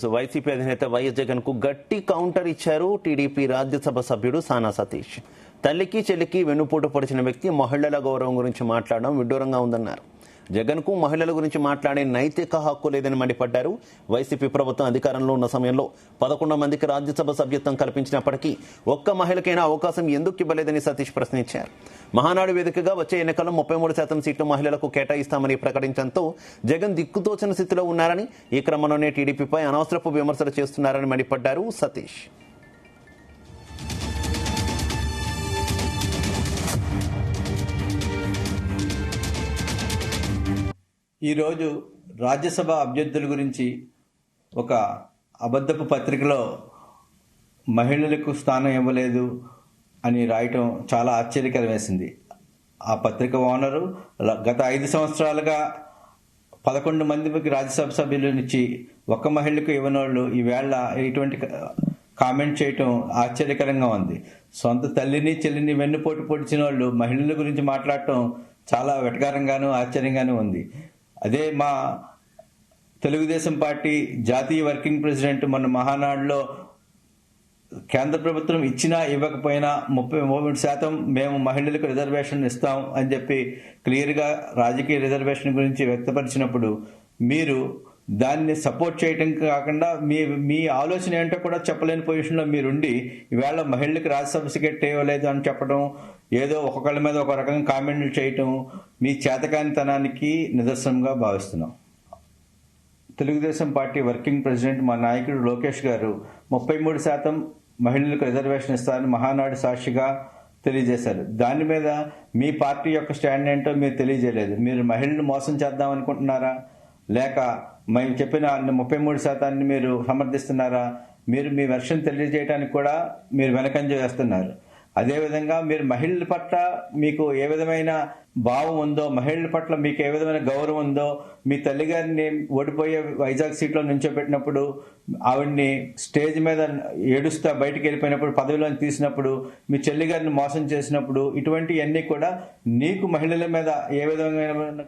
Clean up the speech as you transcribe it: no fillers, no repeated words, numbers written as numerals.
YCP అధినేత YS Jagan కు గట్టి కౌంటర్ ఇచ్చారు టీడీపీ రాజ్యసభ సభ్యుడు సానా సతీష్. తల్లికి చెల్లికి వెన్నుపోటు పొడిచిన వ్యక్తి మహిళల గౌరవం గురించి మాట్లాడడం విడ్డూరంగా ఉందన్నారు. జగన్ కు మహిళల గురించి మాట్లాడే నైతిక హక్కు లేదని మండిపడ్డారు. వైసీపీ ప్రభుత్వం అధికారంలో ఉన్న సమయంలో 11 మందికి రాజ్యసభ సభ్యత్వం కల్పించినప్పటికీ ఒక్క మహిళకైనా అవకాశం ఎందుకు ఇవ్వలేదని సతీష్ ప్రశ్నించారు. మహానాడు వేదికగా వచ్చే ఎన్నికల్లో 33% సీట్లు మహిళలకు కేటాయిస్తామని ప్రకటించడంతో జగన్ దిక్కుతోచని స్థితిలో ఉన్నారని, ఈ క్రమంలోనే టీడీపీపై అనవసరపు విమర్శలు చేస్తున్నారని మండిపడ్డారు సతీష్. ఈరోజు రాజ్యసభ అభ్యర్థుల గురించి ఒక అబద్ధపు పత్రికలో మహిళలకు స్థానం ఇవ్వలేదు అని రాయటం చాలా ఆశ్చర్యకరం వేసింది. ఆ పత్రిక ఓనరు గత 5 సంవత్సరాలుగా 11 మందికి రాజ్యసభ సభ్యులనిచ్చి ఒక్క మహిళకు ఇవ్వనోళ్ళు ఈవేళ ఇటువంటి కామెంట్ చేయటం ఆశ్చర్యకరంగా ఉంది. సొంత తల్లిని చెల్లిని వెన్నుపోటు పొడిచిన వాళ్ళు మహిళల గురించి మాట్లాడటం చాలా వెటకారంగాను ఆశ్చర్యంగానూ ఉంది. అదే మా తెలుగుదేశం పార్టీ జాతీయ వర్కింగ్ ప్రెసిడెంట్ మొన్న మహానాడులో కేంద్ర ప్రభుత్వం ఇచ్చినా ఇవ్వకపోయినా 33% మేము మహిళలకు రిజర్వేషన్ ఇస్తాం అని చెప్పి క్లియర్గా రాజకీయ రిజర్వేషన్ గురించి వ్యక్తపరిచినప్పుడు మీరు దాన్ని సపోర్ట్ చేయటం కాకుండా మీ ఆలోచన ఏంటో కూడా చెప్పలేని పొజిషన్లో మీరుండి ఈవేళ మహిళలకు రాజ్యసభ టికెట్ ఇవ్వలేదు అని చెప్పడం, ఏదో ఒక్కొక్కళ్ళ మీద ఒక రకంగా కామెంట్లు చేయటం మీ చేతకానితనానికి నిదర్శనంగా భావిస్తున్నాం. తెలుగుదేశం పార్టీ వర్కింగ్ ప్రెసిడెంట్ మా నాయకుడు లోకేష్ గారు 33% మహిళలకు రిజర్వేషన్ ఇస్తారని మహానాడు సాక్షిగా తెలియజేశారు. దాని మీద మీ పార్టీ యొక్క స్టాండ్ ఏంటో మీరు తెలియజేయలేదు. మీరు మహిళలను మోసం చేద్దాం అనుకుంటున్నారా, లేక మేము చెప్పిన 33% మీరు సమర్థిస్తున్నారా? మీరు మీ వెర్షన్ తెలియజేయడానికి కూడా మీరు వెనకంజ వేస్తున్నారు. అదేవిధంగా మీరు మహిళల పట్ల మీకు ఏ విధమైన భావం ఉందో, మహిళల పట్ల మీకు ఏ విధమైన గౌరవం ఉందో, మీ తల్లిగారిని ఓడిపోయే వైజాగ్ సీట్లో నుంచోబెట్టినప్పుడు ఆవిడ్ని స్టేజ్ మీద ఏడుస్తా బయటికి వెళ్ళిపోయినప్పుడు, పదవిలోకి తీసినప్పుడు, మీ చెల్లిగారిని మోసం చేసినప్పుడు, ఇటువంటివన్నీ కూడా నీకు మహిళల మీద ఏ విధమైన